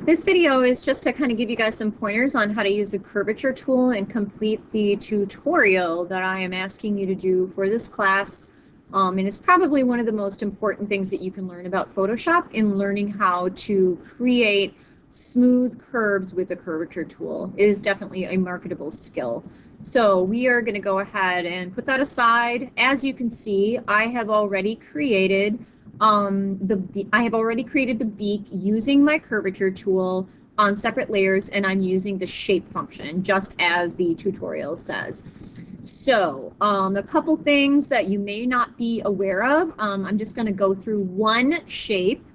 This video is just to kind of give you guys some pointers on how to use the curvature tool and complete the tutorial that I am asking you to do for this class. And it's probably one of the most important things that you can learn about Photoshop in learning how to create smooth curves with the curvature tool. It is definitely a marketable skill. So we are going to go ahead and put that aside. As you can see, I have already created the beak using my curvature tool on separate layers, and I'm using the shape function just as the tutorial says. So a couple things that you may not be aware of. I'm just going to go through one shape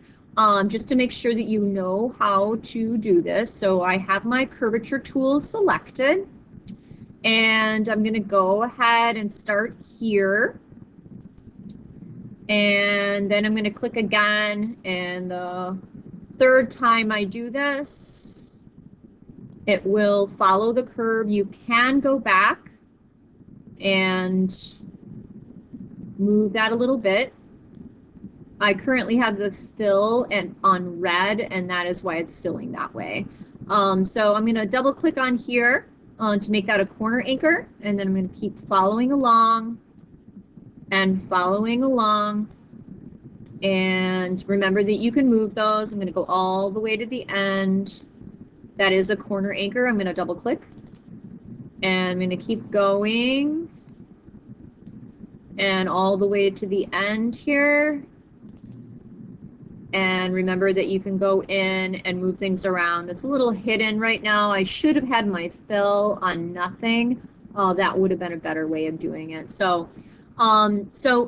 just to make sure that you know how to do this. So I have my curvature tool selected, and I'm going to go ahead and start here. And then I'm going to click again, and the third time I do this, it will follow the curve. You can go back and move that a little bit. I currently have the fill on red, and that is why it's filling that way. So I'm going to double click on here to make that a corner anchor, and then I'm going to keep following along and following along. And remember that you can move those. I'm going to go all the way to the end. That is a corner anchor. I'm going to double click, and I'm going to keep going and all the way to the end here. And remember that you can go in and move things around. It's a little hidden right now. I should have had my fill on nothing. That would have been a better way of doing it. So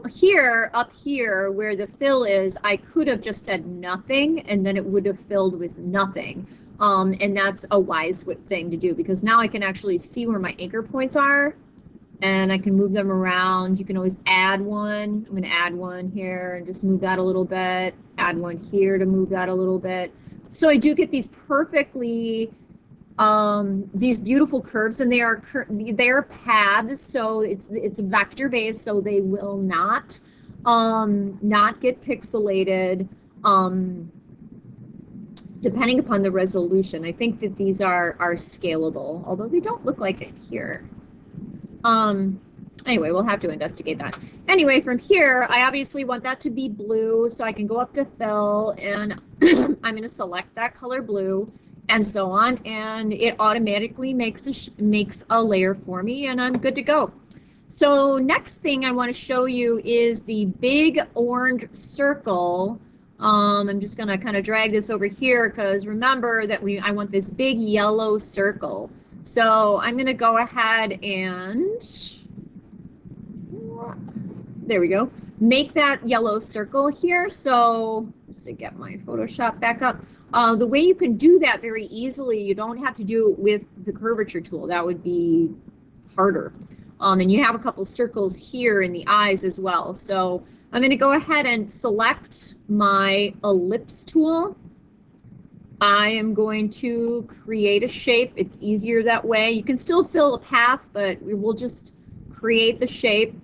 here, up here where the fill is, I could have just said nothing, and then it would have filled with nothing. And that's a wise thing to do, because now I can actually see where my anchor points are, and I can move them around. You can always add one. I'm going to add one here and just move that a little bit. Add one here to move that a little bit. So I do get these perfectly these beautiful curves, and they are paths, so it's vector based, so they will not get pixelated depending upon the resolution. I think that these are scalable, although they don't look like it here. Anyway, we'll have to investigate that. Anyway, from here, I obviously want that to be blue, so I can go up to fill, and I'm going to select that color blue, and so on, and it automatically makes a layer for me, and I'm good to go. So next thing I want to show you is the big orange circle. I'm just going to kind of drag this over here, because remember that I want this big yellow circle. So I'm going to go ahead and, there we go, make that yellow circle here. So just to get my Photoshop back up. The way you can do that very easily, you don't have to do it with the curvature tool. That would be harder. And you have a couple circles here in the eyes as well. So I'm going to go ahead and select my ellipse tool. I am going to create a shape. It's easier that way. You can still fill a path, but we will just create the shape.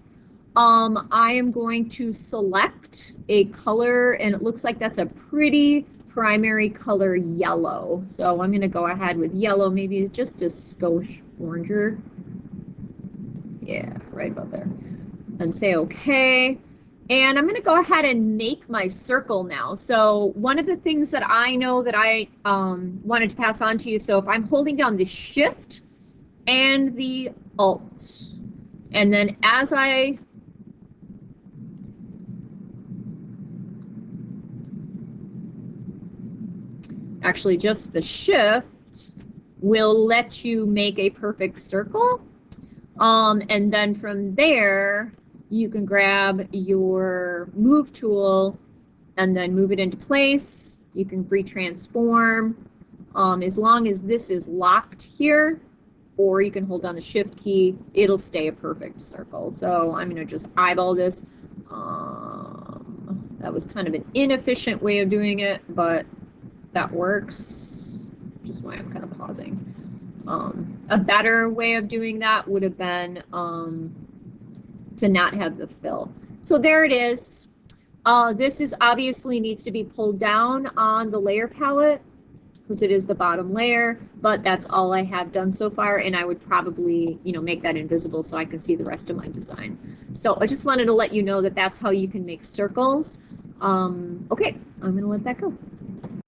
I am going to select a color, and it looks like that's a pretty primary color yellow. So I'm going to go ahead with yellow, maybe just a skosh oranger. Yeah, right about there. And say okay. And I'm going to go ahead and make my circle now. So one of the things that I know that I wanted to pass on to you, so if I'm holding down the Shift and the Alt, and then as I actually just the Shift will let you make a perfect circle. And then from there, you can grab your move tool and then move it into place. You can retransform as long as this is locked here, or you can hold down the Shift key. It'll stay a perfect circle. So I'm going to just eyeball this. That was kind of an inefficient way of doing it, but that works, which is why I'm kind of pausing. A better way of doing that would have been to not have the fill. So there it is. This is obviously needs to be pulled down on the layer palette. because it is the bottom layer, but that's all I have done so far, and I would probably, you know, make that invisible so I can see the rest of my design. So I just wanted to let you know that that's how you can make circles. Okay, I'm gonna let that go.